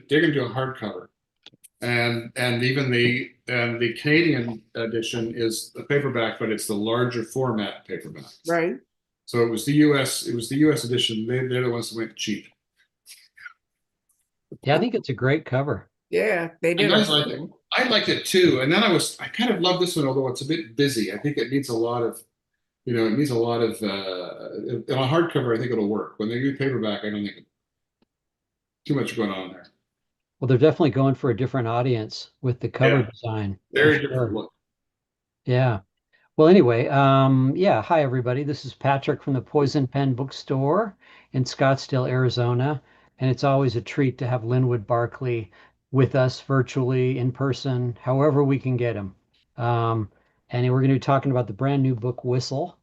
they're going to do a hardcover, and even the Canadian edition is a paperback, but it's the larger format paperback. Right. So it was the US edition. They're the ones that went cheap. Yeah, I think it's a great cover. Yeah, they did And a I whole liked it. thing. I liked it too. And then I kind of love this one, although it's a bit busy. I think it needs a lot of, it needs a lot of, on a hardcover, I think it'll work. When they do paperback, I don't think too much going on there. Well, they're definitely going for a different audience with the cover Yeah, design for very different sure. look. Yeah. Well, anyway, yeah. Hi, everybody. This is Patrick from the Poison Pen Bookstore in Scottsdale, Arizona. And it's always a treat to have Linwood Barclay with us virtually, in person, however we can get him. Um, and we're going to be talking about the brand new book, Whistle.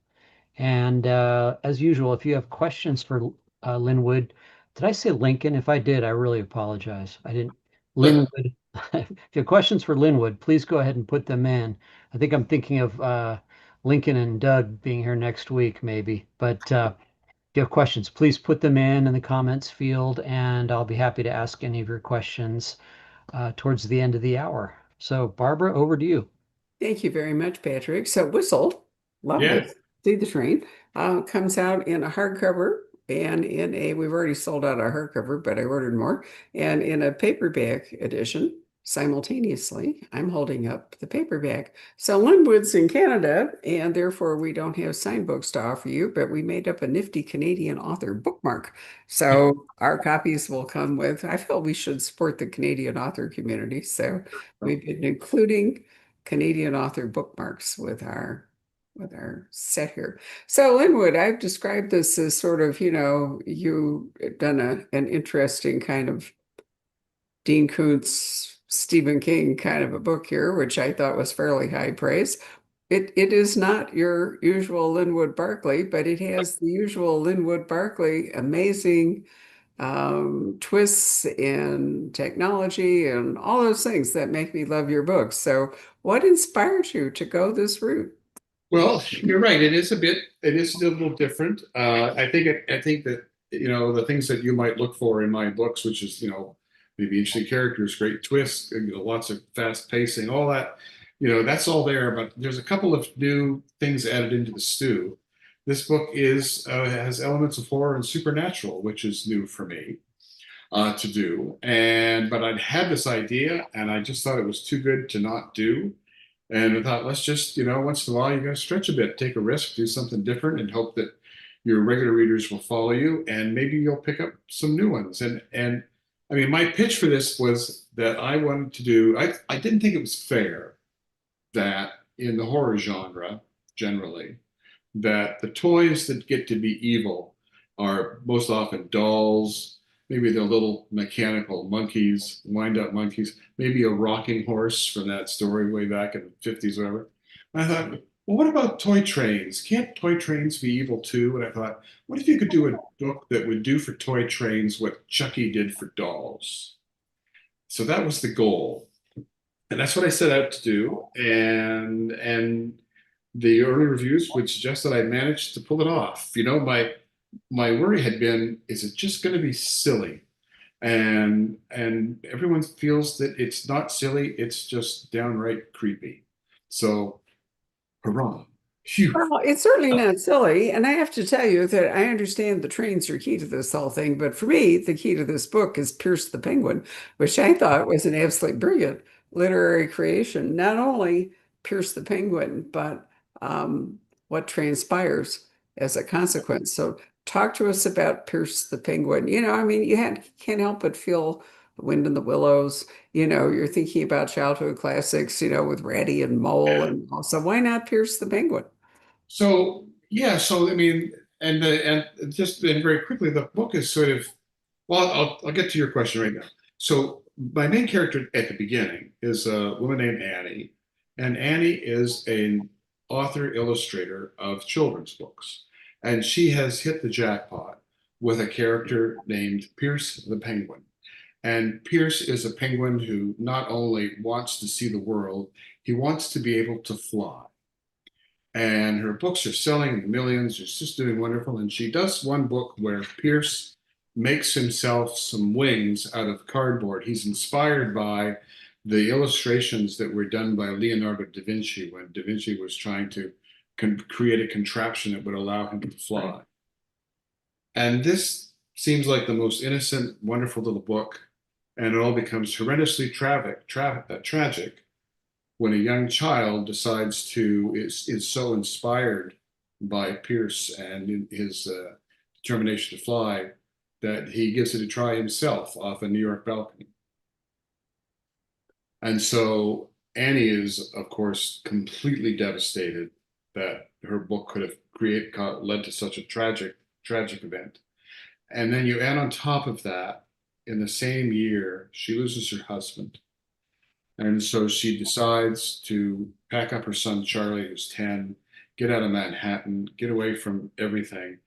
And as usual, if you have questions for Linwood, did I say Lincoln? If I did, I really apologize. I didn't. Linwood. If you have questions for Linwood, please go ahead and put them in. I think I'm thinking of Lincoln and Doug being here next week, maybe. But if you have questions, please put them in the comments field, and I'll be happy to ask any of your questions towards the end of the hour. So, Barbara, over to you. Thank you very much, Patrick. So Whistle, love Yeah. this. See the Train, comes out in a hardcover and we've already sold out our hardcover, but I ordered more, and in a paperback edition simultaneously. I'm holding up the paperback. So Linwood's in Canada, and therefore we don't have signed books to offer you, but we made up a nifty Canadian author bookmark. So our copies will come with, I felt we should support the Canadian author community. So we've been including Canadian author bookmarks with our set here. So Linwood, I've described this as sort of, you've done an interesting kind of Dean Koontz, Stephen King kind of a book here, which I thought was fairly high praise. It is not your usual Linwood Barclay, but it has the usual Linwood Barclay amazing twists in technology and all those things that make me love your books. So, what inspired you to go this route? Well, you're right. It is a little different. I think that, the things that you might look for in my books, which is, maybe interesting characters, great twists, lots of fast pacing, all that, that's all there. But there's a couple of new things added into the stew. This book has elements of horror and supernatural, which is new for me to do. But I'd had this idea, and I just thought it was too good to not do. And I thought, let's just, once in a while, you got to stretch a bit, take a risk, do something different, and hope that your regular readers will follow you, and maybe you'll pick up some new ones. And I mean, my pitch for this was that I wanted to do. I didn't think it was fair that in the horror genre, generally, that the toys that get to be evil are most often dolls. Maybe they're little mechanical monkeys, wind-up monkeys, maybe a rocking horse from that story way back in the 50s, whatever. And I thought, well, what about toy trains? Can't toy trains be evil too? And I thought, what if you could do a book that would do for toy trains what Chucky did for dolls? So that was the goal. And that's what I set out to do. And the early reviews would suggest that I managed to pull it off. My worry had been, is it just going to be silly? And everyone feels that it's not silly, it's just downright creepy. So, hurrah. Phew. Well, it's certainly not silly. And I have to tell you that I understand the trains are key to this whole thing. But for me, the key to this book is Pierce the Penguin, which I thought was an absolutely brilliant literary creation. Not only Pierce the Penguin, but what transpires as a consequence. So, talk to us about Pierce the Penguin. I mean, can't help but feel the wind in the willows. You're thinking about childhood classics, with Ratty and Mole, and also why not Pierce the Penguin? So yeah, so I mean, and just and very quickly, the book is sort of, well, I'll get to your question right now. So my main character at the beginning is a woman named Annie, and Annie is an author illustrator of children's books, and she has hit the jackpot with a character named Pierce the Penguin. And Pierce is a penguin who not only wants to see the world, he wants to be able to fly. And her books are selling in the millions. She's just doing wonderful. And she does one book where Pierce makes himself some wings out of cardboard. He's inspired by the illustrations that were done by Leonardo da Vinci when Da Vinci was trying to create a contraption that would allow him to fly. And this seems like the most innocent, wonderful little book, and it all becomes horrendously tragic when a young child decides to is so inspired by Pierce and his determination to fly that he gives it a try himself off a New York balcony. And so Annie is, of course, completely devastated that her book could have led to such a tragic event. And then you add on top of that, in the same year, she loses her husband. And so she decides to pack up her son, Charlie, who's 10, get out of Manhattan, get away from everything,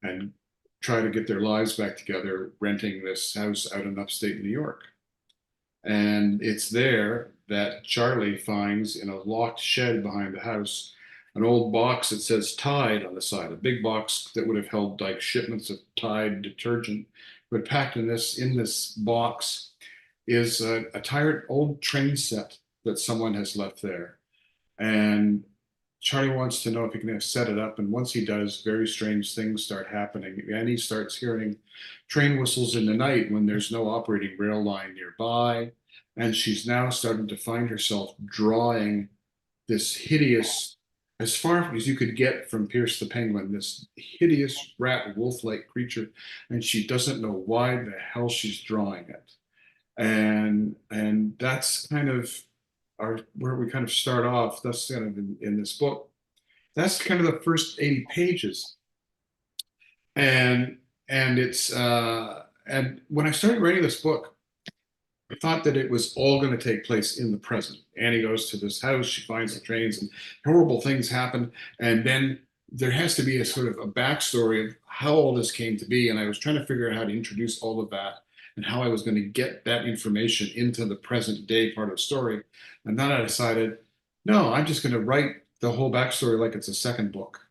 and try to get their lives back together, renting this house out in upstate New York. And it's there that Charlie finds in a locked shed behind the house an old box that says Tide on the side, a big box that would have held like shipments of Tide detergent. But packed in this box is a tired old train set that someone has left there. And Charlie wants to know if he can set it up. And once he does, very strange things start happening. And he starts hearing train whistles in the night when there's no operating rail line nearby. And she's now starting to find herself drawing this hideous, as far as you could get from Pierce the Penguin, this hideous rat wolf-like creature. And she doesn't know why the hell she's drawing it. And that's kind of where we kind of start off. That's kind of in this book. That's kind of the first 80 pages. And it's and when I started writing this book, I thought that it was all going to take place in the present. Annie goes to this house, she finds the trains, and horrible things happen. And then there has to be a sort of a backstory of how all this came to be. And I was trying to figure out how to introduce all of that and how I was going to get that information into the present day part of the story. And then I decided, no, I'm just going to write the whole backstory like it's a second book.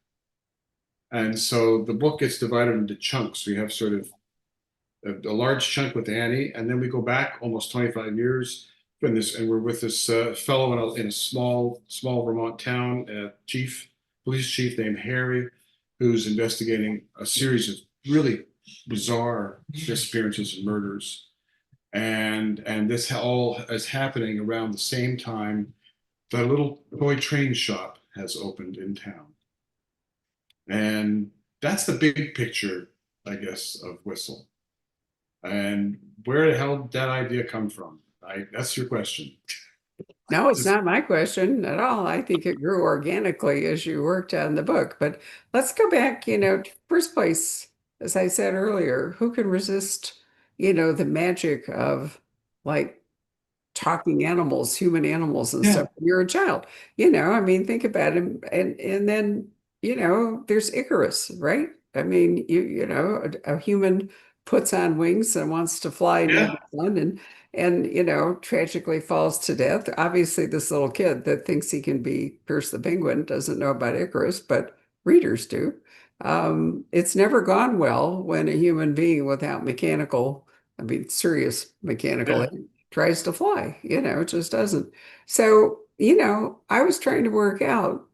And so the book gets divided into chunks. We have sort of a large chunk with Annie, and then we go back almost 25 years and we're with this fellow in a small Vermont town, police chief named Harry, who's investigating a series of really bizarre disappearances and murders. And this all is happening around the same time that a little toy train shop has opened in town. And that's the big picture, I guess, of Whistle. And where the hell did that idea come from? That's your question. No, it's not my question at all. I think it grew organically as you worked on the book. But let's go back, to first place, as I said earlier, who can resist, the magic of like talking animals, human animals and Yeah. stuff when you're a child? I mean, think about it. And then, there's Icarus, right? I mean, a human puts on wings and wants to fly near the sun and tragically falls to death. Obviously, this little kid that thinks he can be Pierce the Penguin doesn't know about Icarus, but readers do. It's never gone well when a human being without serious mechanical tries to fly, it just doesn't. So, I was trying to work out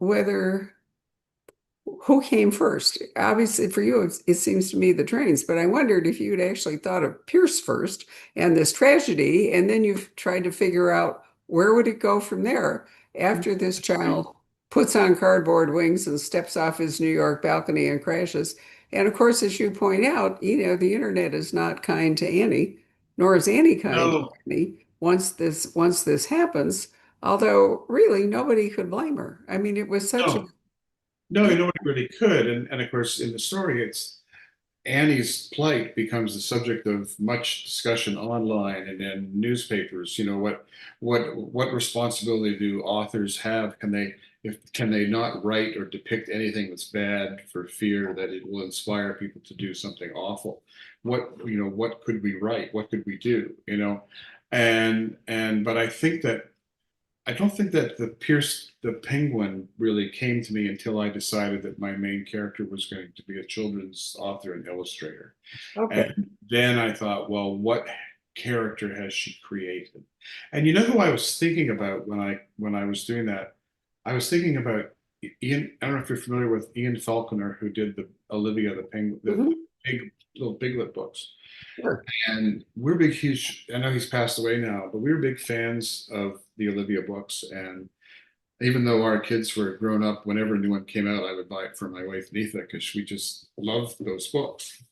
who came first. Obviously, for you, it seems to me the trains, but I wondered if you'd actually thought of Pierce first and this tragedy, and then you've tried to figure out where would it go from there after this child puts on cardboard wings and steps off his New York balcony and crashes. And of course, as you point out, the internet is not kind to Annie, nor is Annie kind to Annie once this happens. Although really nobody could blame her. I mean, it was such a No, nobody really could. And of course, in the story, it's Annie's plight becomes the subject of much discussion online and in newspapers. What responsibility do authors have? Can they not write or depict anything that's bad for fear that it will inspire people to do something awful? What could we write? What could we do? But I think that I don't think that the Pierce the Penguin really came to me until I decided that my main character was going to be a children's author and illustrator. Okay. And then I thought, well, what character has she created? And you know who I was thinking about when I was doing that? I was thinking about Ian. I don't know if you're familiar with Ian Falconer, who did the Olivia the Penguin, the Mhm. big little Piglet books. Sure. And we're big, huge. I know he's passed away now, but we were big fans of the Olivia books. And even though our kids were grown up, whenever a new one came out, I would buy it for my wife Neitha because we just loved those books.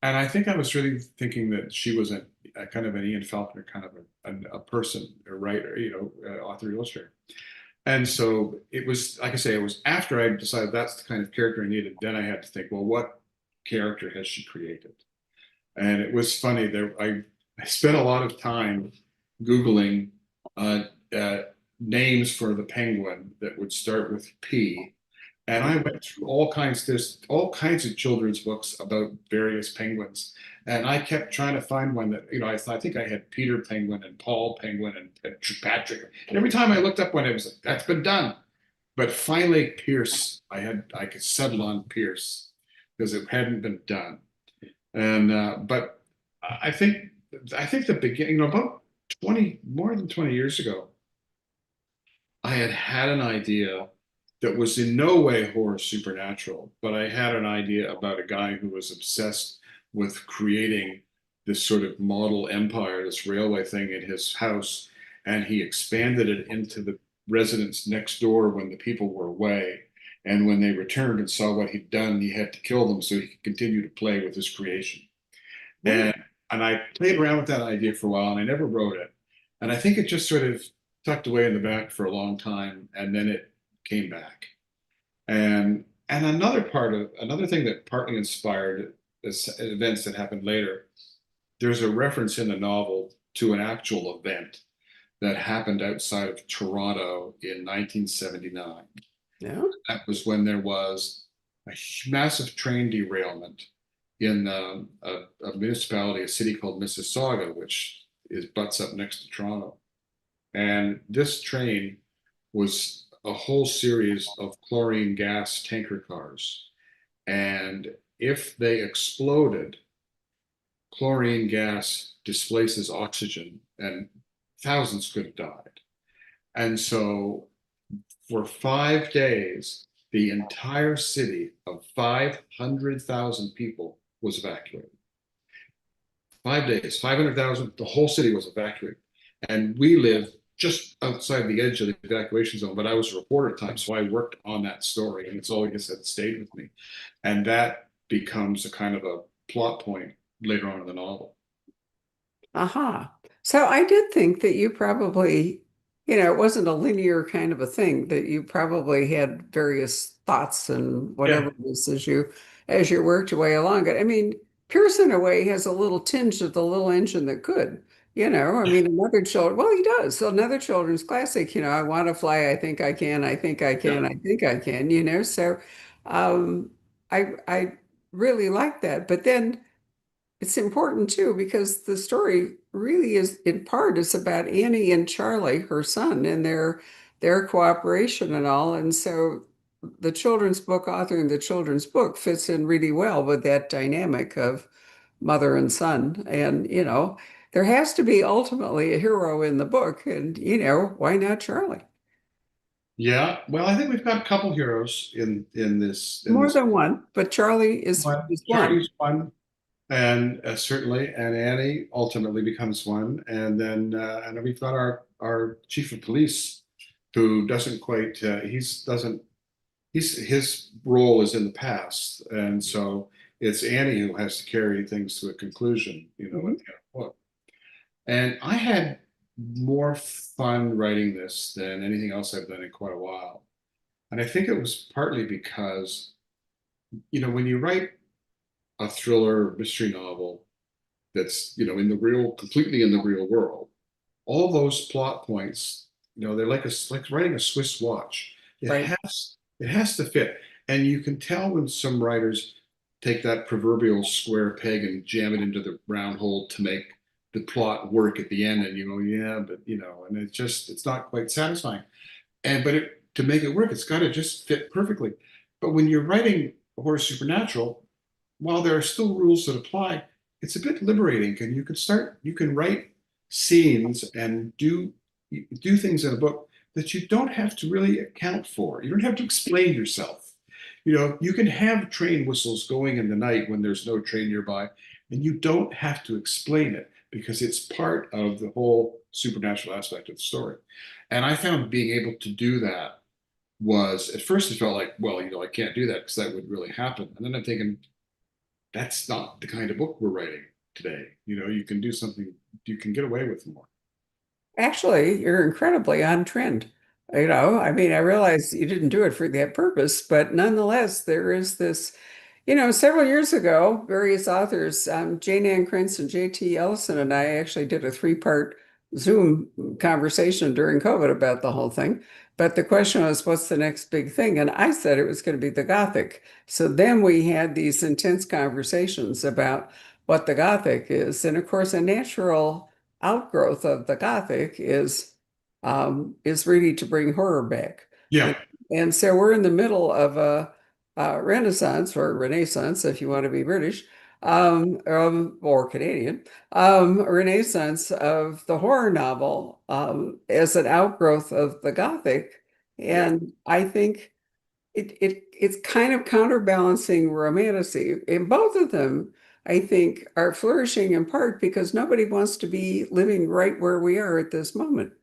And I think I was really thinking that she was a kind of an Ian Falconer kind of a person, a writer, author, illustrator. And so it was, like I say, it was after I decided that's the kind of character I needed. Then I had to think, well, what character has she created? And it was funny there. I spent a lot of time Googling uh, uh, names for the penguin that would start with P. And I went through there's all kinds of children's books about various penguins. And I kept trying to find one that, I think I had Peter Penguin and Paul Penguin and Patrick. And every time I looked up one, it was like, that's been done. But finally, Pierce, I could settle on Pierce because it hadn't been done. And but I think I think the beginning, about 20 more than 20 years ago, I had an idea that was in no way horror supernatural, but I had an idea about a guy who was obsessed with creating this sort of model empire, this railway thing in his house, and he expanded it into the residents next door when the people were away. And when they returned and saw what he'd done, he had to kill them so he could continue to play with his creation. Mm. And and I played around with that idea for a while and I never wrote it. And I think it just sort of tucked away in the back for a long time and then it came back. And another thing that partly inspired this events that happened later, there's a reference in the novel to an actual event that happened outside of Toronto in 1979. Yeah. That was when there was a massive train derailment in a municipality, a city called Mississauga, which is butts up next to Toronto. And this train was a whole series of chlorine gas tanker cars. And if they exploded, chlorine gas displaces oxygen and thousands could have died. And so for 5 days, the entire city of 500,000 people was evacuated. 5 days, 500,000, the whole city was evacuated. And we live just outside the edge of the evacuation zone, but I was a reporter at the time, so I worked on that story, and it's always that stayed with me. And that becomes a kind of a plot point later on in the novel. Aha. So I did think that you probably, it wasn't a linear kind of a thing, that you probably had various thoughts and whatever Yeah, it is as you worked your way along it. I mean, Pierce in a way has a little tinge of the little engine that could, I mean, well, he does. So another children's classic, I want to fly, I think I can, I think I yeah. can, I think I can, So um I really like that. But then it's important too because the story really is in part is about Annie and Charlie, her son, and their cooperation and all. And so the children's book authoring the children's book fits in really well with that dynamic of mother and son. And there has to be ultimately a hero in the book, and why not Charlie? Yeah, well, I think we've got a couple heroes in this More than one, but Charlie one. is one. Charlie's one, and certainly, and Annie ultimately becomes one, and then we've got our chief of police who doesn't quite he's doesn't he's his role is in the past, and so it's Annie who has to carry things to a conclusion, at Mhm. the end of the book. And I had more fun writing this than anything else I've done in quite a while. And I think it was partly because, when you write a thriller mystery novel that's, completely in the real world, all those plot points, they're like writing a Swiss watch. It Right. has it has to fit. And you can tell when some writers take that proverbial square peg and jam it into the round hole to make the plot work at the end, and yeah, but and it's not quite satisfying. But to make it work, it's got to just fit perfectly. But when you're writing horror supernatural, while there are still rules that apply, it's a bit liberating. And you can write scenes and do things in a book that you don't have to really account for. You don't have to explain yourself. You can have train whistles going in the night when there's no train nearby, and you don't have to explain it because it's part of the whole supernatural aspect of the story. And I found being able to do that was, at first it felt like, well, I can't do that because that would really happen. And then I'm thinking, that's not the kind of book we're writing today. You can do something, you can get away with more. Actually, you're incredibly on trend. I mean, I realize you didn't do it for that purpose, but nonetheless, there is this, several years ago, various authors, Jane Ann Krentz and J.T. Ellison and I actually did a three-part Zoom conversation during COVID about the whole thing. But the question was, what's the next big thing? And I said it was going to be the Gothic. So then we had these intense conversations about what the Gothic is. And of course, a natural outgrowth of the Gothic is really to bring horror back. Yeah, And so we're in the middle of a Renaissance or Renaissance, if you want to be British, or Canadian, Renaissance of the horror novel as an outgrowth of the Gothic. yeah. And I think it's kind of counterbalancing romanticy. And both of them, I think, are flourishing in part because nobody wants to be living right where we are at this moment.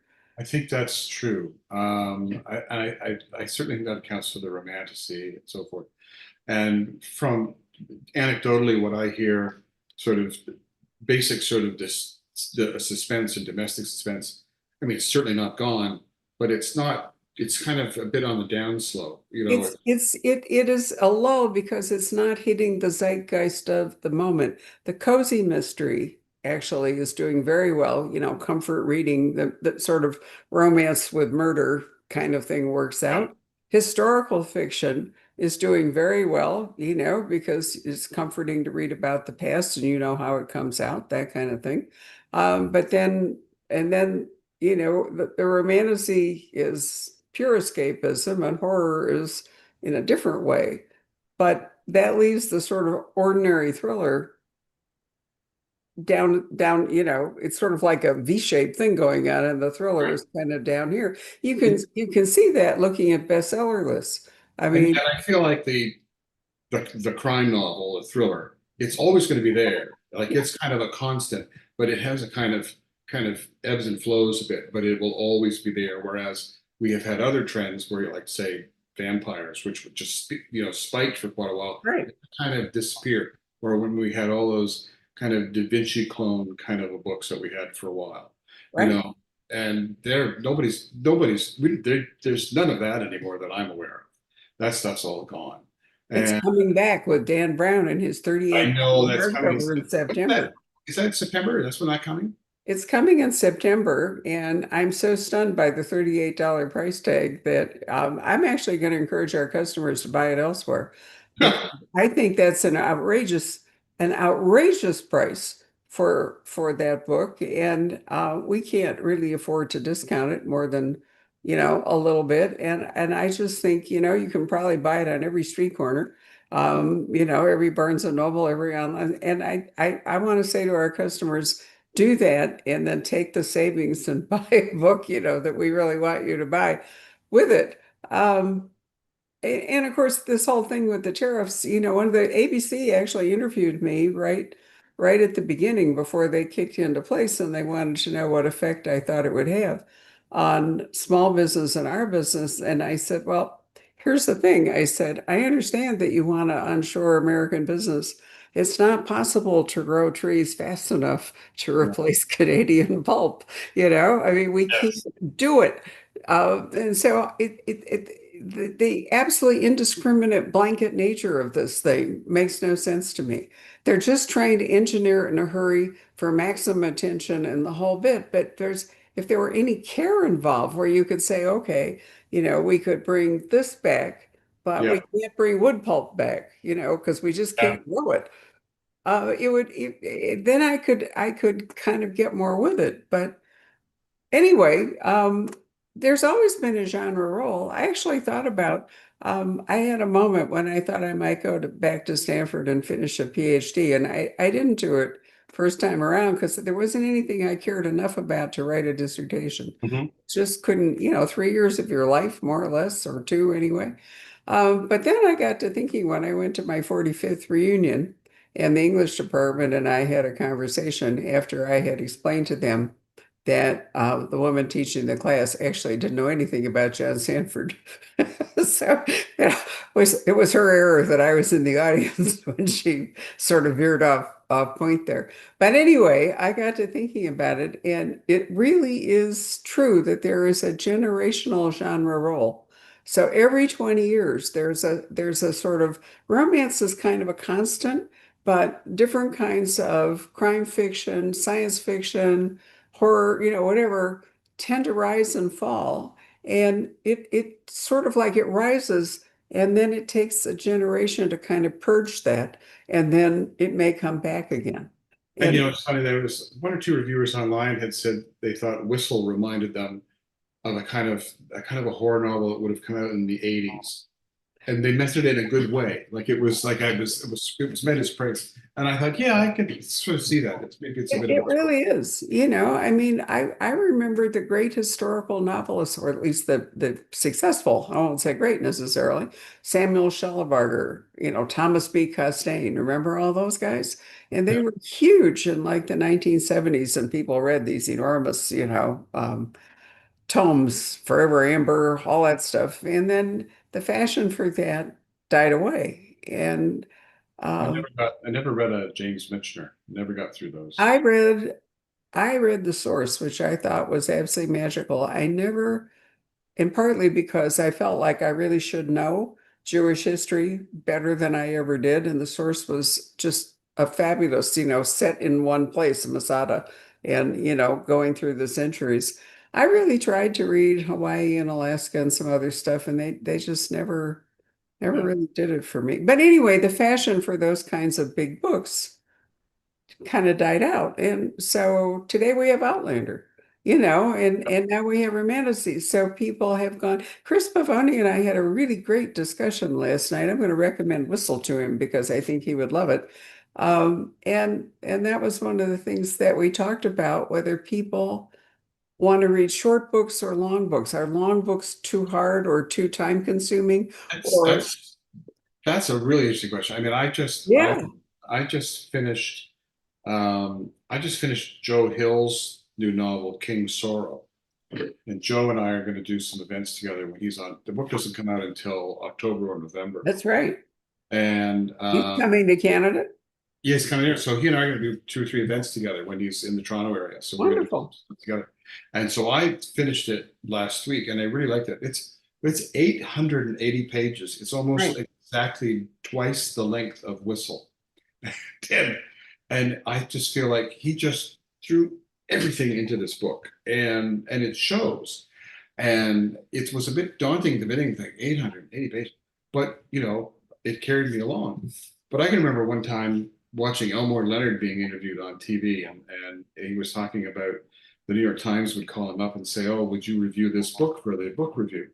I think that's true. I certainly think that accounts for the romanticy and so forth. And from anecdotally, what I hear, sort of basic sort of this the suspense and domestic suspense. I mean, it's certainly not gone, but it's not. It's kind of a bit on the downslope. It is a lull because it's not hitting the zeitgeist of the moment. The cozy mystery actually is doing very well. Comfort reading, that sort of romance with murder kind of thing works out. Historical fiction is doing very well, because it's comforting to read about the past and how it comes out, that kind of thing. But then, and then, the romantasy is pure escapism and horror is in a different way. But that leaves the sort of ordinary thriller down, it's sort of like a V-shaped thing going on, and the thriller is kind of down here. You can see that looking at bestseller lists. I And, mean, and I feel like the crime novel, the thriller, it's always going to be there. Like it's kind of a constant, but it has a kind of ebbs and flows a bit, but it will always be there. Whereas we have had other trends where, like say, vampires, which would just spiked for quite a while, right, kind of disappeared. Or when we had all those kind of Da Vinci clone kind of books that we had for a while, you right. know, and there's none of that anymore that I'm aware of. That stuff's all gone. It's And coming back with Dan Brown and his I 38 know that's coming. hardcover in What's that? September. Is that September? That's when that coming? It's coming in September, and I'm so stunned by the $38 price tag that I'm actually going to encourage our customers to buy it elsewhere because I think that's an outrageous price for that book, and we can't really afford to discount it more than a little bit. And I just think you can probably buy it on every street corner, every Barnes and Noble, every online. And I want to say to our customers, do that and then take the savings and buy a book, that we really want you to buy with it. And of course, this whole thing with the tariffs, one of the ABC actually interviewed me right at the beginning before they kicked into place, and they wanted to know what effect I thought it would have on small business and our business. And I said, well, here's the thing. I said, I understand that you want to onshore American business. It's not possible to grow trees fast enough to replace Canadian pulp. I mean, we can't Yes. do it. And so the absolutely indiscriminate blanket nature of this thing makes no sense to me. They're just trying to engineer it in a hurry for maximum attention and the whole bit. But if there were any care involved where you could say, okay, we could bring this back, but Yeah. we can't bring wood pulp back, because we just Yeah. can't grow it. then I could kind of get more with it. But anyway, there's always been a genre role. I actually thought about, I had a moment when I thought I might back to Stanford and finish a PhD, and I didn't do it first time around because there wasn't anything I cared enough about to write a dissertation. Mhm. Just couldn't, 3 years of your life, more or less, or two anyway. But then I got to thinking when I went to my 45th reunion, and the English department and I had a conversation after I had explained to them that the woman teaching the class actually didn't know anything about John Sanford. So it was her error that I was in the audience when she sort of veered off point there. But anyway, I got to thinking about it, and it really is true that there is a generational genre role. So every 20 years, there's a sort of romance is kind of a constant, but different kinds of crime fiction, science fiction, horror, whatever, tend to rise and fall. And it sort of like it rises and then it takes a generation to kind of purge that, and then it may come back again. And And it's funny, there was one or two reviewers online had said they thought Whistle reminded them of a kind of a horror novel that would have come out in the 80s. And they meant it in a good way. Like it was like it was meant as praise. And I thought, yeah, I could sort of see that. Maybe it's a bit of it really is, I mean, I remember the great historical novelists, or at least the successful, I won't say great necessarily, Samuel Shellabarger, Thomas B. Costain. Remember all those guys? And they yeah, were huge in like the 1970s, and people read these enormous, tomes, Forever Amber, all that stuff. And then the fashion for that died away. And um, I never read a James Michener. Never got through those. I read I read The Source, which I thought was absolutely magical. I never, and partly because I felt like I really should know Jewish history better than I ever did. And The Source was just a fabulous, set in one place, Masada, and, going through the centuries. I really tried to read Hawaii and Alaska and some other stuff, and they just never Yeah. really did it for me. But anyway, the fashion for those kinds of big books kind of died out. And so today we have Outlander, and now we have Romantices. So people have gone. Chris Pavoni and I had a really great discussion last night. I'm going to recommend Whistle to him because I think he would love it. And that was one of the things that we talked about, whether people want to read short books or long books. Are long books too hard or too time consuming? That's Or that's that's a really interesting question. I mean, yeah, I just finished Joe Hill's new novel, King's Sorrow. And Joe and I are going to do some events together when he's on. The book doesn't come out until October or November. that's right. And He's coming to Canada. yeah, he's coming here. So he and I are going to do two or three events together when he's in the Toronto area. So we're going to do Wonderful. stuff together. And so I finished it last week and I really liked it. It's 880 pages. It's almost Right. exactly twice the length of Whistle. and, and I just feel like he just threw everything into this book and it shows. And it was a bit daunting at the beginning, like 880 pages, but it carried me along. But I can remember one time watching Elmore Leonard being interviewed on TV, and he was talking about the New York Times would call him up and say, "Oh, would you review this book for the book review?"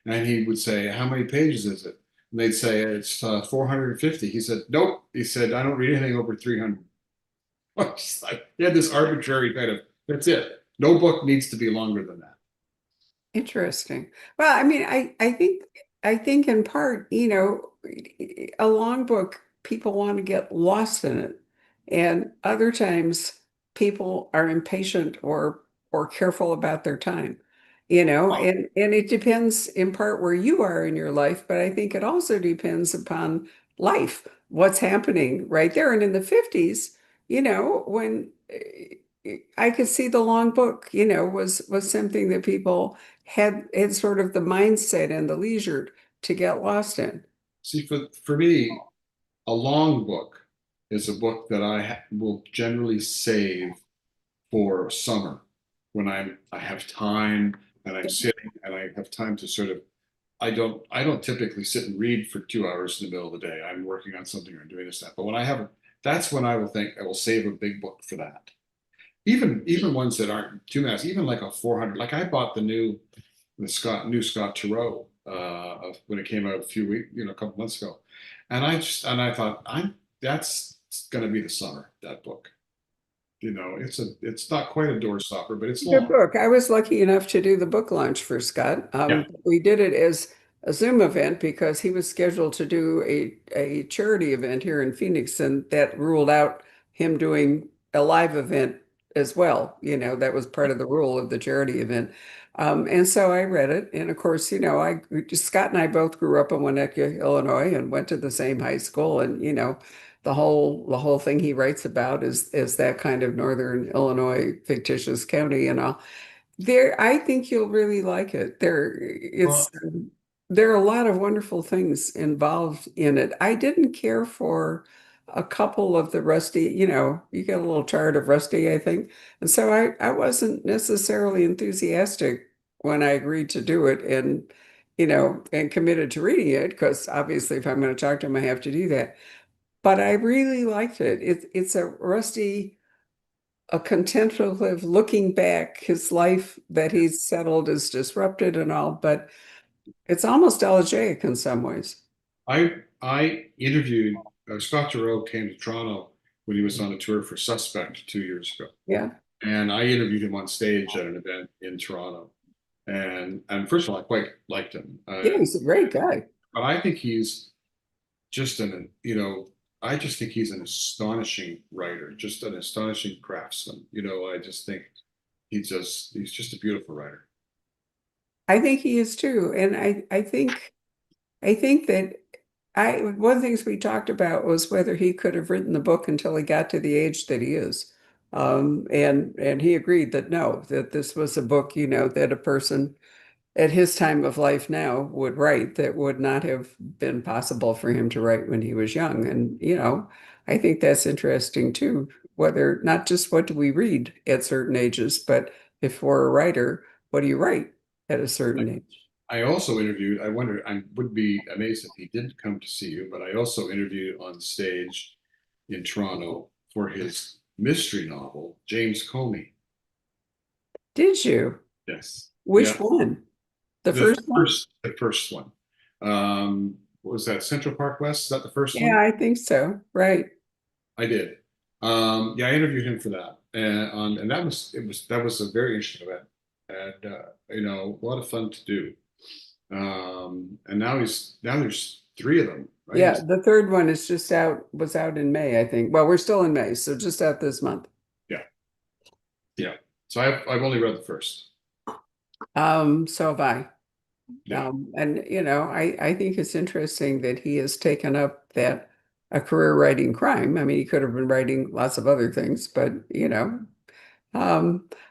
And he would say, "How many pages is it?" And they'd say, "It's 450." He said, "Nope." He said, "I don't read anything over 300." Just like he had this arbitrary kind of, that's it. No book needs to be longer than that. Interesting. Well, I mean, I think in part, a long book, people want to get lost in it. And other times people are impatient or careful about their time, and it depends in part where you are in your life, but I think it also depends upon life, what's happening right there. And in the 50s, when I could see the long book, was something that people had sort of the mindset and the leisure to get lost in. See, for me, a long book is a book that will generally save for summer when I have time and I'm sitting and I have time to sort of I don't typically sit and read for 2 hours in the middle of the day. I'm working on something or doing this stuff. But when I have that's when I will think I will save a big book for that. Even ones that aren't too massive, even like a 400. Like I bought the new Scott Turow when it came out a few weeks, a couple months ago, and I thought that's going to be the summer, that book. It's not quite a doorstopper, but it's Good long. book. I was lucky enough to do the book launch for Scott. Yeah. We did it as a Zoom event because he was scheduled to do a charity event here in Phoenix, and that ruled out him doing a live event as well. That was part of the rule of the charity event. And so I read it. And of course, Scott and I both grew up in Winnetka, Illinois, and went to the same high school. And, the whole thing he writes about is that kind of Northern Illinois fictitious county and all. I think you'll really like it. Well, There are a lot of wonderful things involved in it. I didn't care for a couple of the Rusty, you get a little tired of Rusty, I think. And so I wasn't necessarily enthusiastic when I agreed to do it and committed to reading it, because obviously if I'm going to talk to him, I have to do that. But I really liked it. It's a Rusty, a contemplative looking back, his life that he's settled is disrupted and all, but it's almost elegiac in some ways. I interviewed Scott Rowe came to Toronto when he was on a tour for Suspect 2 years ago, Yeah. and I interviewed him on stage at an event in Toronto. And first of all, I quite liked him, Yeah, he's a great guy. but I think he's just I just think he's an astonishing writer, just an astonishing craftsman. I just think he's just a beautiful writer. I think he is too. And I think that one of the things we talked about was whether he could have written the book until he got to the age that he is. And he agreed that no, that this was a book, that a person at his time of life now would write that would not have been possible for him to write when he was young. And, I think that's interesting too, whether not just what do we read at certain ages, but if we're a writer, what do you write at a certain age? I also interviewed, I wonder, I would be amazed if he didn't come to see you, but I also interviewed on stage in Toronto for his mystery novel, James Comey. Did you? Yes. Which Yeah. one? The The first one? the first one. What was that, Central Park West? Is that the first Yeah, one? I think so. Right. I did. Yeah, I interviewed him for that. And that was a very interesting event. And a lot of fun to do. And now there's three of them, right? Yeah, the third one is was out in May, I think. Well, we're still in May, so just out this month. Yeah, yeah. So I've only read the first. So have I. Yeah, And I think it's interesting that he has taken up that a career writing crime. I mean, he could have been writing lots of other things, but I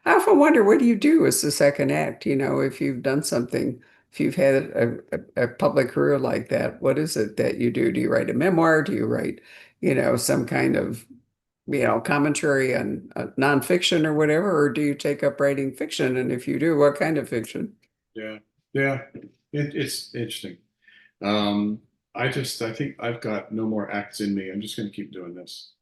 often wonder, what do you do as the second act? If you've done something, if you've had a public career like that, what is it that you do? Do you write a memoir? Do you write, some kind of, commentary on nonfiction or whatever, or do you take up writing fiction? And if you do, what kind of fiction? yeah, yeah. It's interesting. I think I've got no more acts in me. I'm just going to keep doing this.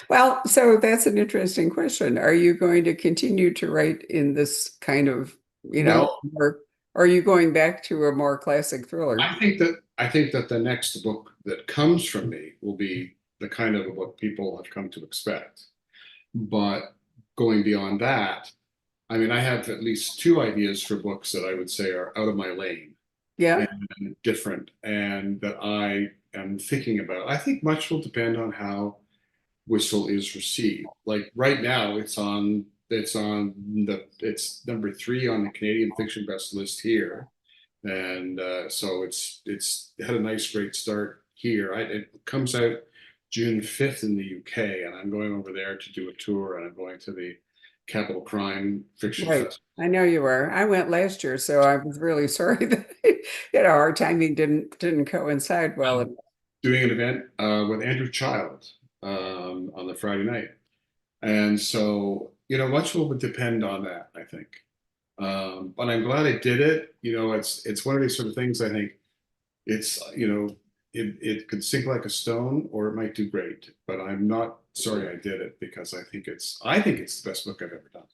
Well, so that's an interesting question. Are you going to continue to write in this kind of, Well, or are you going back to a more classic thriller? I think that the next book that comes from me will be the kind of a book people have come to expect. But going beyond that, I mean, I have at least two ideas for books that I would say are out of my lane Yeah, and different, and that I am thinking about. I think much will depend on how Whistle is received. Like right now, it's number three on the Canadian fiction best list here, and so it's had a nice great start here. It comes out June 5th in the UK, and I'm going over there to do a tour, and I'm going to the Capital Crime Fiction right. Festival. I know you were. I went last year, so I was really sorry that our timing didn't coincide well. I'm doing an event with Andrew Child on the Friday night. And so, much will depend on that, I think. But I'm glad I did it. It's one of these sort of things I think it's, it could sink like a stone, or it might do great. But I'm not sorry I did it, because I think it's the best book I've ever done.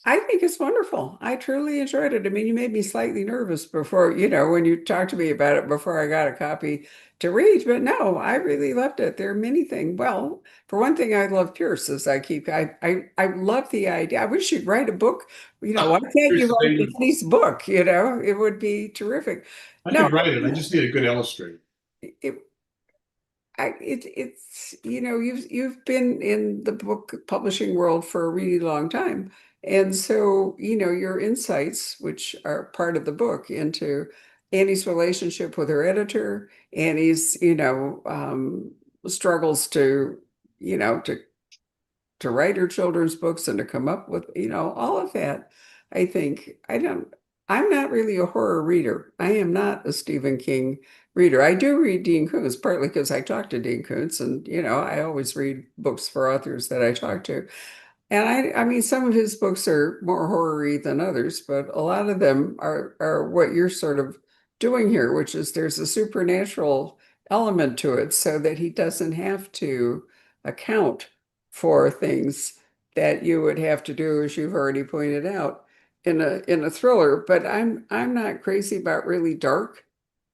I think it's wonderful. I truly enjoyed it. I mean, you made me slightly nervous before, when you talked to me about it before I got a copy to read, but no, I really loved it. There are many things. Well, for one thing, I love Pierce as I love the idea. I wish you'd write a book. Why can't Here's you the write thing: Annie's book? It would be terrific. I No, could write it. I just need a good illustrator. it, it's you've been in the book publishing world for a really long time, and so your insights, which are part of the book, into Annie's relationship with her editor, Annie's struggles to you know to write her children's books and to come up with, all of that. I'm not really a horror reader. I am not a Stephen King reader. I do read Dean Koontz, partly because I talk to Dean Koontz, and, I always read books for authors that I talk to. And I mean, some of his books are more horror-y than others, but a lot of them are what you're sort of doing here, which is there's a supernatural element to it so that he doesn't have to account for things that you would have to do, as you've already pointed out, in a thriller. But I'm not crazy about really dark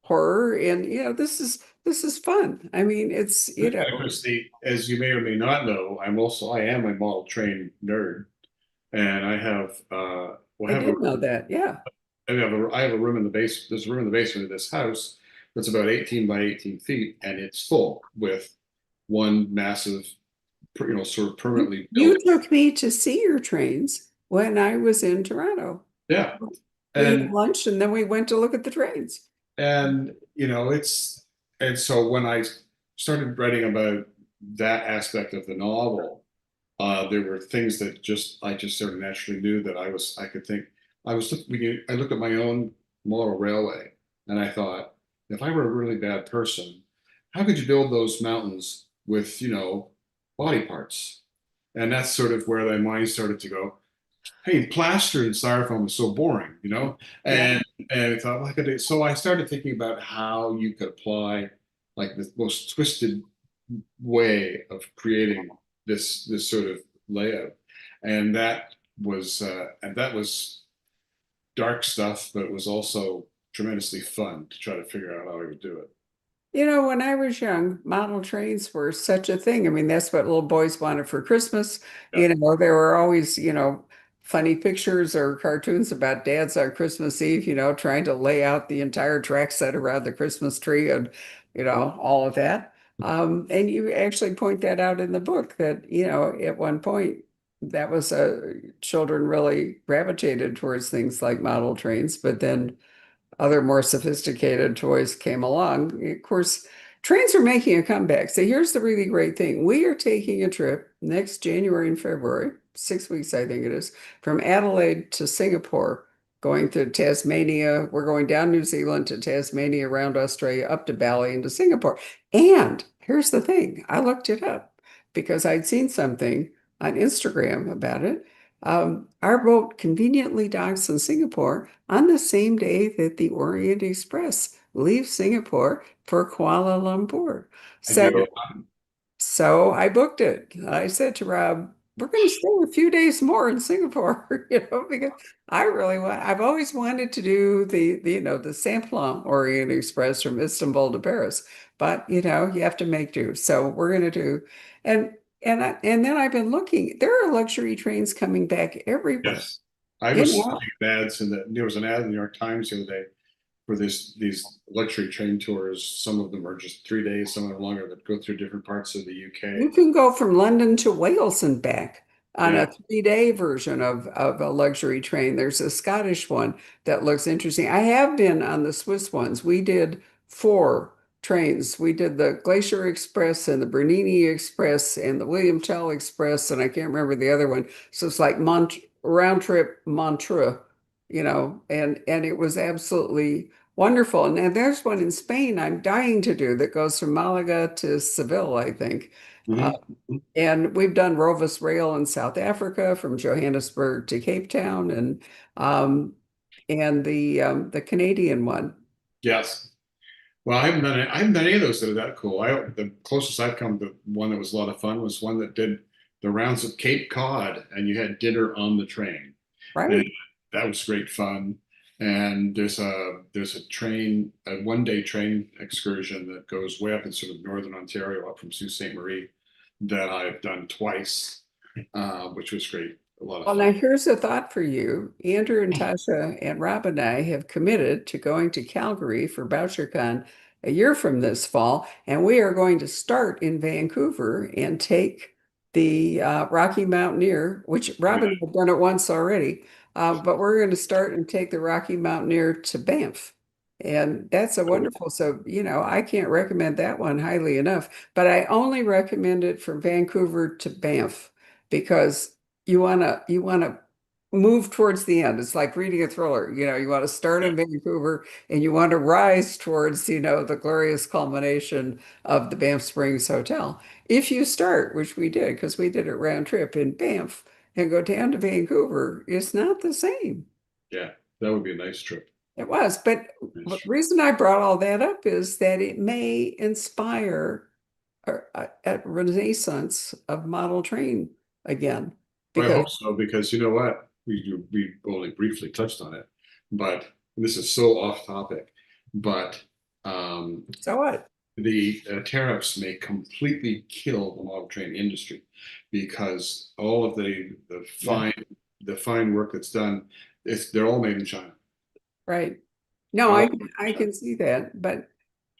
horror, and this is fun. I mean, it's And Christy, as you may or may not know, I am a model train nerd, and I have well, I did know that. Yeah. I have a room in the base. There's a room in the basement of this house that's about 18 by 18 feet, and it's full with one massive, sort of permanently built. You took me to see your trains when I was in Toronto. Yeah, We had and lunch and then we went to look at the trains. and it's and so when I started writing about that aspect of the novel, there were things that I just sort of naturally knew that I could think. I looked at my own model railway, and I thought, if I were a really bad person, how could you build those mountains with, body parts? And that's sort of where my mind started to go, hey, plaster and styrofoam is so boring, Yeah. and I thought, like, so I started thinking about how you could apply like the most twisted way of creating this sort of layout, and that was dark stuff, but it was also tremendously fun to try to figure out how I would do it. When I was young, model trains were such a thing. I mean, that's what little boys wanted for Christmas. Yeah. There were always, funny pictures or cartoons about dads on Christmas Eve, trying to lay out the entire track set around the Christmas tree and, all of that. And you actually point that out in the book that, at one point that was children really gravitated towards things like model trains, but then other more sophisticated toys came along. Of course, trains are making a comeback. So here's the really great thing. We are taking a trip next January and February, 6 weeks, I think it is, from Adelaide to Singapore, going to Tasmania. We're going down New Zealand to Tasmania, around Australia, up to Bali and to Singapore. And here's the thing. I looked it up because I'd seen something on Instagram about it. Our boat conveniently docks in Singapore on the same day that the Orient Express leaves Singapore for Kuala Lumpur. I do get So I booked it. I said to Rob, we're going to stay a few days more in Singapore, because I've always wanted to do the Simplon Orient Express from Istanbul to Paris, but you have to make do. So we're going to do, and and then I've been looking, there are luxury trains coming back everywhere. Yes, I You was know, looking at ads, and there was an ad in the New York Times the other day for these luxury train tours. Some of them are just 3 days, some of them longer, that go through different parts of the You UK. can go from London to Wales and back on Yeah. a 3-day version of a luxury train. There's a Scottish one that looks interesting. I have been on the Swiss ones. We did 4 trains. We did the Glacier Express and the Bernini Express and the William Tell Express, and I can't remember the other one. So it's like round trip Montreux, and it was absolutely wonderful. And then there's one in Spain I'm dying to do that goes from Malaga to Seville, I think. Uh, Mhm. and we've done Rovos Rail in South Africa from Johannesburg to Cape Town, um, and the Canadian one. Yes. Well, I haven't done any of those that are that cool. The closest I've come to one that was a lot of fun was one that did the rounds of Cape Cod, and you had dinner on the train, and Right. that was great fun. And there's a 1 day train excursion that goes way up in sort of northern Ontario, up from Sault Ste. Marie, that I've done twice, which was great, a lot of Well, fun. now here's a thought for you. Andrew and Tasha and Rob and I have committed to going to Calgary for BoucherCon a year from this fall, and we are going to start in Vancouver and take the Rocky Mountaineer, which Oh Rob yeah, and I have done it once already, but we're going to start and take the Rocky Mountaineer to Banff. And that's a cool. wonderful, so, I can't recommend that one highly enough, but I only recommend it from Vancouver to Banff because you want to move towards the end. It's like reading a thriller. You want to start Yeah, in Vancouver and you want to rise towards, the glorious culmination of the Banff Springs Hotel. If you start, which we did, because we did it round trip in Banff and go down to Vancouver, it's not the same. yeah, that would be a nice trip. It was, but Nice the trip. reason I brought all that up is that it may inspire a renaissance of model train again. I Because hope so, because you know what? We only briefly touched on it, but this is so off topic. But so what? the tariffs may completely kill the model train industry because all of Yeah. the fine work that's done, they're all made in China. Right. No, All I made in I China. can see that. But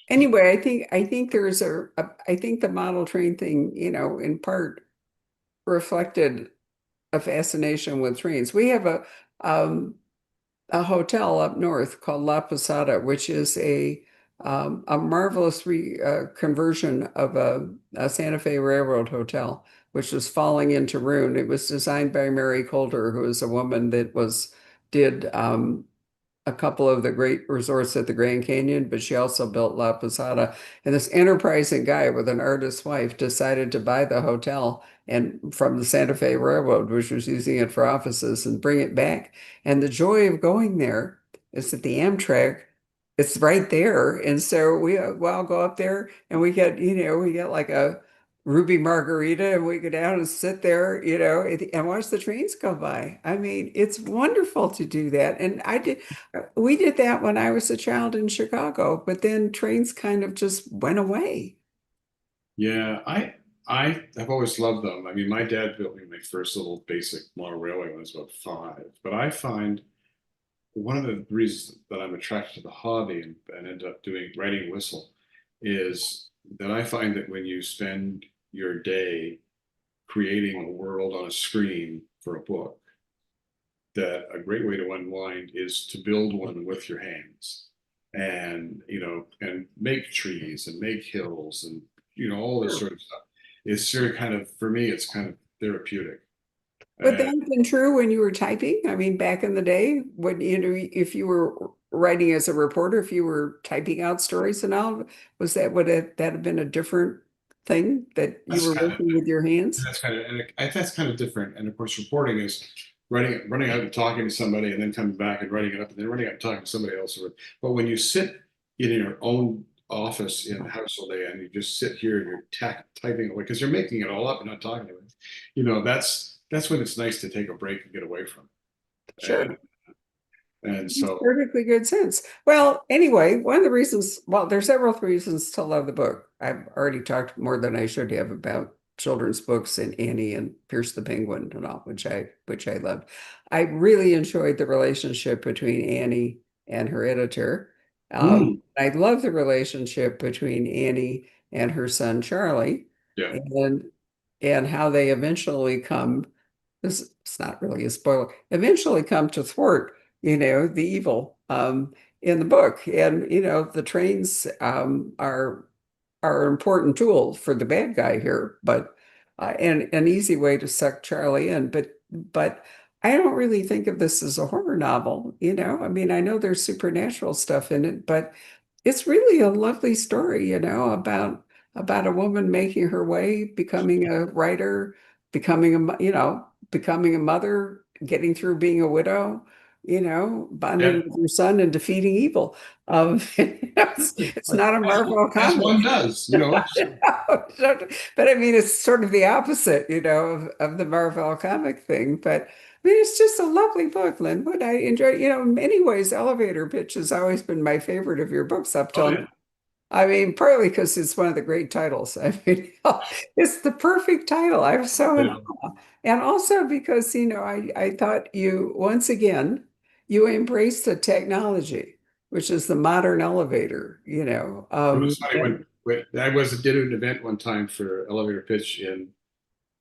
anyway, I think there's I think the model train thing, in part reflected a fascination with trains. We have a hotel up north called La Posada, which is a marvelous conversion of a Santa Fe Railroad hotel, which was falling into ruin. It was designed by Mary Coulter, who is a woman that did a couple of the great resorts at the Grand Canyon, but she also built La Posada. And this enterprising guy with an artist's wife decided to buy the hotel and from the Santa Fe Railroad, which was using it for offices, and bring it back. And the joy of going there is that the Amtrak, it's right there. And so we all go up there and we get like a Ruby Margarita and we go down and sit there, and watch the trains go by. I mean, it's wonderful to do that. And we did that when I was a child in Chicago, but then trains kind of just went away. Yeah, I have always loved them. I mean, my dad built me my first little basic model railway when I was about 5. But I find one of the reasons that I'm attracted to the hobby and end up doing writing whistle is that I find that when you spend your day creating a world on a screen for a book, that a great way to unwind is to build one with your hands and and make trees and make hills and all this Sure. sort of stuff. It's sort of kind of, for me, it's kind of therapeutic. Would And that have been true when you were typing? I mean, back in the day, when if you were writing as a reporter, if you were typing out stories and all, would that have been a different thing that you that's were kind of working with your hands? that's kind of different. And of course, reporting is running out and talking to somebody and then coming back and writing it up and then running out and talking to somebody else. But when you sit in your own office in the house all day and you just sit here and you're typing away because you're making it all up and not talking to it, that's when it's nice to take a break and get away from it. Sure. And Makes so, perfectly good sense. Well, anyway, one of the reasons, well, there's several reasons to love the book. I've already talked more than I should have about children's books and Annie and Pierce the Penguin and all, which I loved. I really enjoyed the relationship between Annie and her editor. mm, I love the relationship between Annie and her son Charlie, yeah, and how they eventually come. This it's not really a spoiler. Eventually come to thwart the evil in the book. And, the trains are an important tool for the bad guy here, but and an easy way to suck Charlie in. But I don't really think of this as a horror novel. I mean, I know there's supernatural stuff in it, but it's really a lovely story, about a woman making her way, becoming a writer, becoming a mother, getting through being a widow, bonding with your son and defeating evil. It's not a Marvel As comic. one does, But I mean, it's sort of the opposite, of the Marvel comic thing. But I mean, it's just a lovely book, Linwood. I enjoy, in many ways, Elevator Pitch has always been my favorite of your books up Oh, till yeah. now. I mean, partly because it's one of the great titles. I mean, it's the perfect title. I'm so in awe. And also because, I thought once again, you embraced the technology, which is the modern elevator, It was funny when I did an event one time for Elevator Pitch in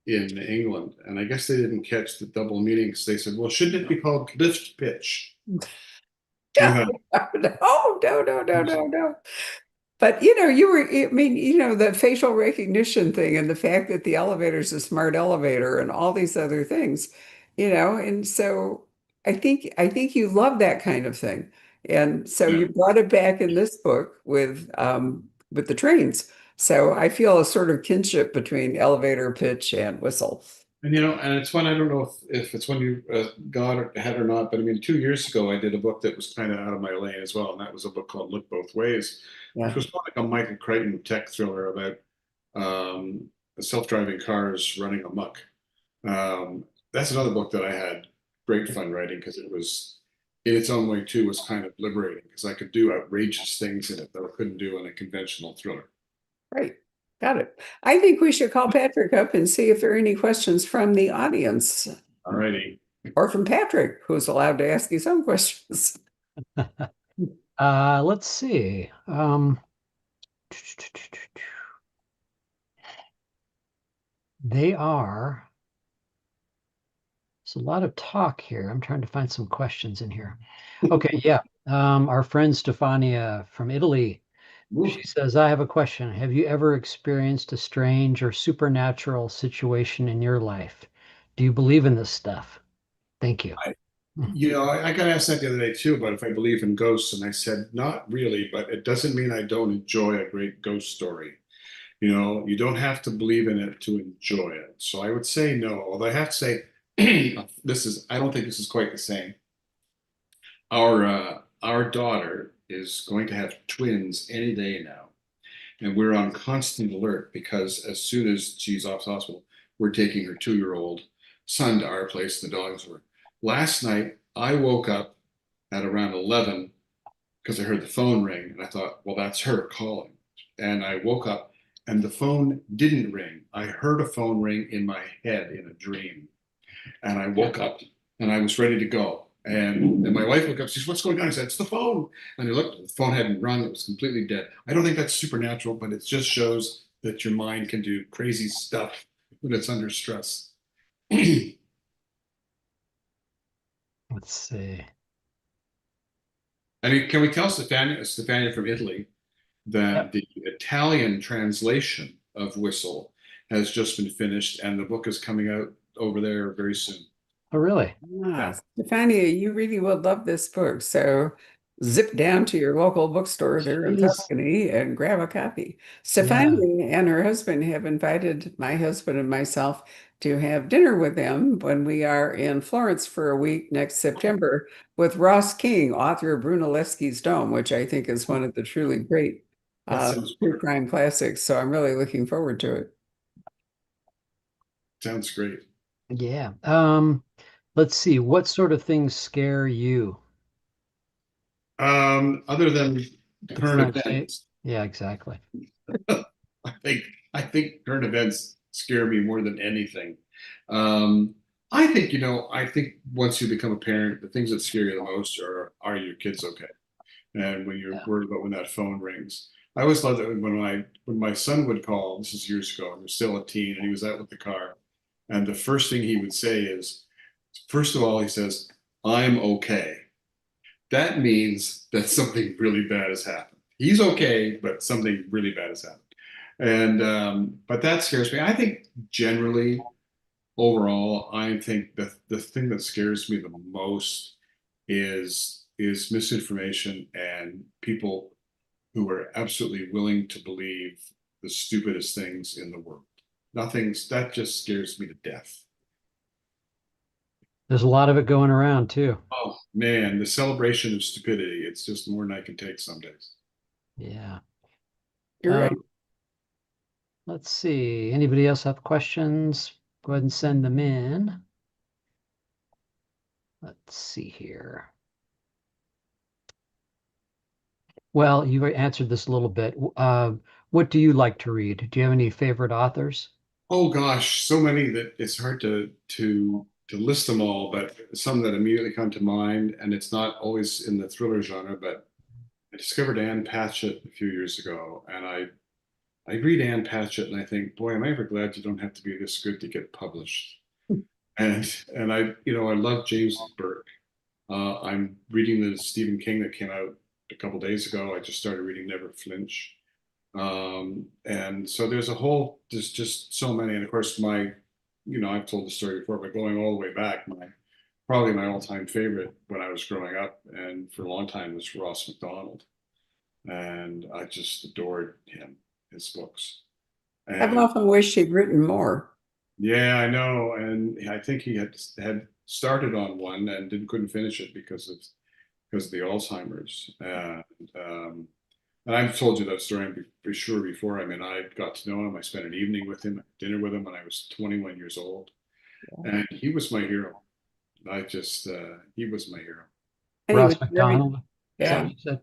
England, and I guess they didn't catch the double meanings. They said, "Well, shouldn't it be called lift pitch?" No, no, no, no, no, no, no. But I mean, the facial recognition thing and the fact that the elevator is a smart elevator and all these other things, and so I think you love that kind of thing. And so Yeah. you brought it back in this book with the trains. So I feel a sort of kinship between elevator pitch and whistle. And it's one I don't know if it's one you got ahead or not, but I mean, 2 years ago I did a book that was kind of out of my lane as well, and that was a book called Look Both Ways, which Yeah. was more like a Michael Crichton tech thriller about self-driving cars running amok. That's another book that I had great fun writing because it was, in its own way too, was kind of liberating because I could do outrageous things in it that I couldn't do in a conventional thriller. Right. Got it. I think we should call Patrick up and see if there are any questions from the audience All righty. or from Patrick, who's allowed to ask his own questions. Let's see. They are. There's a lot of talk here. I'm trying to find some questions in here. Okay, yeah. Our friend Stefania from Italy, she says, I have a question. Have you ever experienced a strange or supernatural situation in your life? Do you believe in this stuff? Thank you. I got asked that the other day too about if I believe in ghosts, and I said not really, but it doesn't mean I don't enjoy a great ghost story. You don't have to believe in it to enjoy it. So I would say no, although I have to say I don't think this is quite the same. Our daughter is going to have twins any day now, and we're on constant alert because as soon as she's off hospital, we're taking her 2-year-old son to our place. The dogs were. Last night, I woke up at around 11 because I heard the phone ring, and I thought, well, that's her calling. And I woke up, and the phone didn't ring. I heard a phone ring in my head in a dream, and I woke up, and I was ready to go. And my wife woke up. She said, "What's going on?" I said, "It's the phone." And I looked. The phone hadn't rung. It was completely dead. I don't think that's supernatural, but it just shows that your mind can do crazy stuff when it's under stress. Let's see. I mean, can we tell Stefania from Italy that the Italian translation of Whistle has just been finished, and the book is coming out over there very soon. Oh, really? Ah, Stefania, you really would love this book. So zip down to your local bookstore there in Jeez. Tuscany and grab a copy. Yeah. Stefania and her husband have invited my husband and myself to have dinner with them when we are in Florence for a week next September with Ross King, author of Brunelleschi's Dome, which I think is one of the truly great That sounds true crime classics. So I'm really looking forward to it. sounds great. Yeah. Let's see. What sort of things scare you? Other than current Don't say. events, Yeah, exactly. I think I think current events scare me more than anything. Um, I think once you become a parent, the things that scare you the most are your kids okay? And when you're Yeah. worried about when that phone rings. I always loved it when my son would call, this is years ago, and he was still a teen, and he was out with the car. And the first thing he would say is, first of all, he says, "I'm okay." That means that something really bad has happened. He's okay, but something really bad has happened. And but that scares me. I think generally, overall, I think the thing that scares me the most is misinformation and people who are absolutely willing to believe the stupidest things in the world. Nothing's that just scares me to death. There's a lot of it going around too. Oh man, the celebration of stupidity. It's just more than I can take some days. Yeah. You're right. Um, let's see. Anybody else have questions? Go ahead and send them in. Let's see here. Well, you answered this a little bit. What do you like to read? Do you have any favorite authors? Oh gosh, so many that it's hard to list them all, but some that immediately come to mind, and it's not always in the thriller genre, but I discovered Anne Patchett a few years ago, and I read Anne Patchett and I think, boy, am I ever glad you don't have to be this good to get published. And I love James Burke. I'm reading the Stephen King that came out a couple days ago. I just started reading Never Flinch. And so there's just so many. And of course, I've told the story before, but going all the way back, probably my all-time favorite when I was growing up and for a long time was Ross MacDonald. And I just adored him, his books. I've And often wished he'd written more. yeah, I know. And I think he had started on one and couldn't finish it because of the Alzheimer's. And I've told you that story for sure before. I mean, I got to know him. I spent an evening with him, dinner with him when I was 21 years old, and he was my hero. He was my hero. And he was Ross married. MacDonald? Is that Yeah. what you said?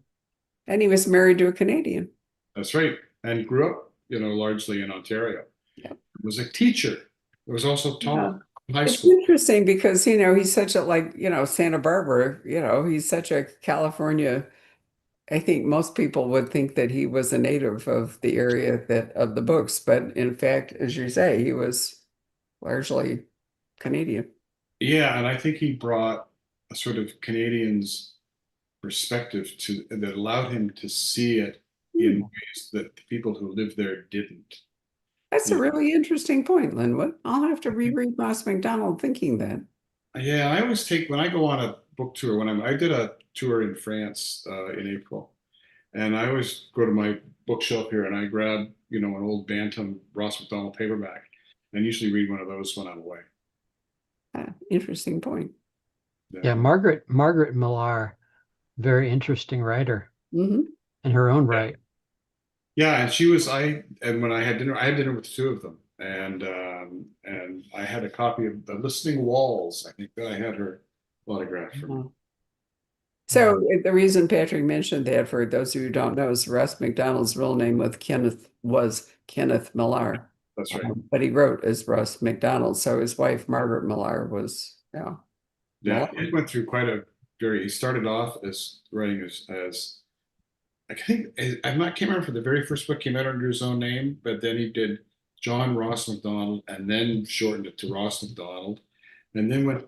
And he was married to a Canadian. That's right. And grew up, largely in Ontario. Yeah. Was a teacher. Was also Yeah. taught in high It's school. interesting because, he's such a Santa Barbara, he's such a California. I think most people would think that he was a native of the area of the books, but in fact, as you say, he was largely Canadian. Yeah, and I think he brought a sort of Canadian's perspective to that allowed him to see it in Hmm. ways that the people who lived there didn't. That's a You really interesting point, Linwood. I'll have to reread Ross MacDonald thinking that. Yeah, I always take when I go on a book tour. I did a tour in France in April, and I always go to my bookshelf here and I grab an old Bantam Ross MacDonald paperback, and usually read one of those when I'm away. Interesting point. Yeah, Yeah, Margaret Millar, very interesting writer Hmm. in her own yeah, right. yeah. And when I had dinner with two of them, and I had a copy of The Listening Walls. I think that I had her autograph for me. Yeah. So the reason Patrick mentioned that, for those of you who don't know, is Russ McDonald's real name was Kenneth Millar, That's right. but he wrote as Russ McDonald. So his wife Margaret Millar was Yeah, Millar. it went through quite a very. He started off as writing as I think I'm not can't remember if the very first book came out under his own name, but then he did John Ross MacDonald and then shortened it to Ross MacDonald. And then when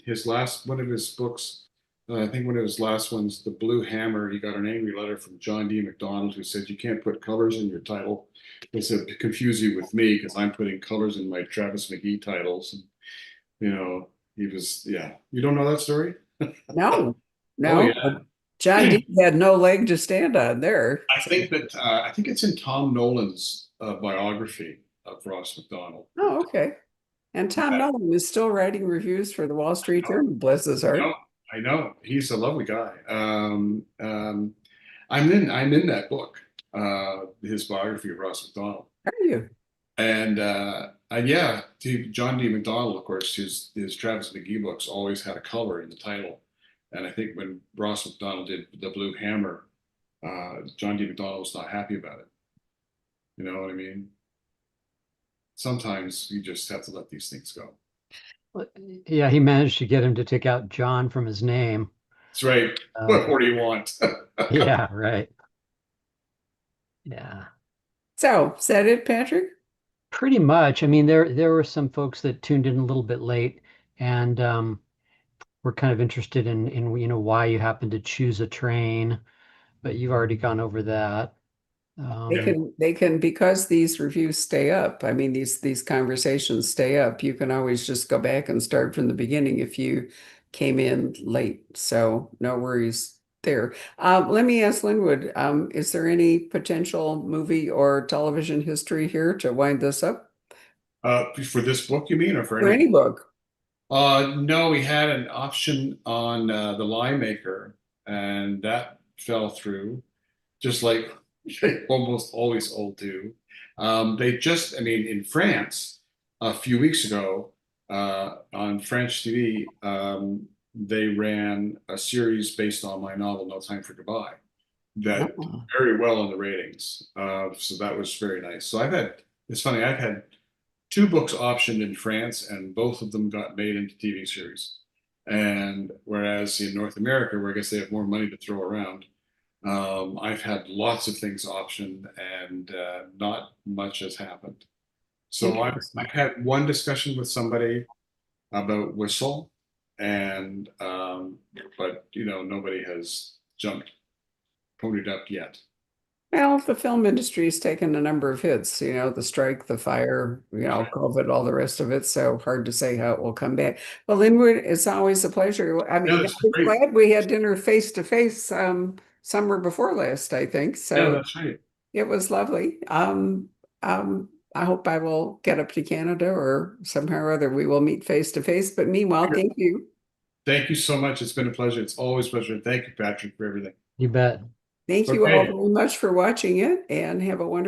his last one of his books, I think one of his last ones, The Blue Hammer, he got an angry letter from John D. MacDonald who said you can't put colors in your title. He said to confuse you with me because I'm putting colors in my Travis McGee titles. And he was yeah. You don't know that story? No, Oh no, yeah. but John Dee had no leg to stand on there. I think it's in Tom Nolan's biography of Ross MacDonald. Oh, okay. And Tom Nolan is still writing reviews for the Wall Street Journal, bless his I know, heart. I know. He's a lovely guy. I'm in that book, his biography of Ross MacDonald, Are you? and yeah, John D. MacDonald, of course, his Travis McGee books always had a color in the title, and I think when Ross MacDonald did The Blue Hammer, John D. MacDonald was not happy about it. You know what I mean? Sometimes you just have to let these things go. Yeah, he managed to get him to take out John from his name. That's right. What Uh, more do you want? yeah, right. Yeah, So, is that it, Patrick? pretty much. I mean, there were some folks that tuned in a little bit late and were kind of interested in why you happen to choose a train, but you've already gone over that. They Yeah. Um, can because these reviews stay up. I mean, these conversations stay up. You can always just go back and start from the beginning if you came in late. So no worries there. Let me ask Linwood, is there any potential movie or television history here to wind this up? For this book, you mean, or for For any any book? book? No, we had an option on the Lime Maker, and that fell through, just like almost always all do. They just, I mean, in France a few weeks ago on French TV, they ran a series based on my novel No Time for Goodbye that did Oh, very well in the ratings. So that was very nice. So it's funny, I've had two books optioned in France, and both of them got made into TV series. And whereas in North America, where I guess they have more money to throw around, I've had lots of things optioned, and not much has happened. So interesting. I've had one discussion with somebody about Whistle, and but nobody has jumped, ponied up yet. Well, the film industry's taken a number of hits, the strike, the fire, COVID, all the rest of it. So hard to say how it will come back. Well, Linwood, it's always a pleasure. I Yeah, mean, I that's was great. glad we had dinner face to face summer before last, I think. Yeah, So that's right. it was lovely. I hope I will get up to Canada or somehow or other we will meet face to face. But meanwhile, thank you. Thank you so much. It's been a pleasure. It's always a pleasure. Thank you, Patrick, for everything. You bet. Thank you all Okay. very much for watching it and have a wonderful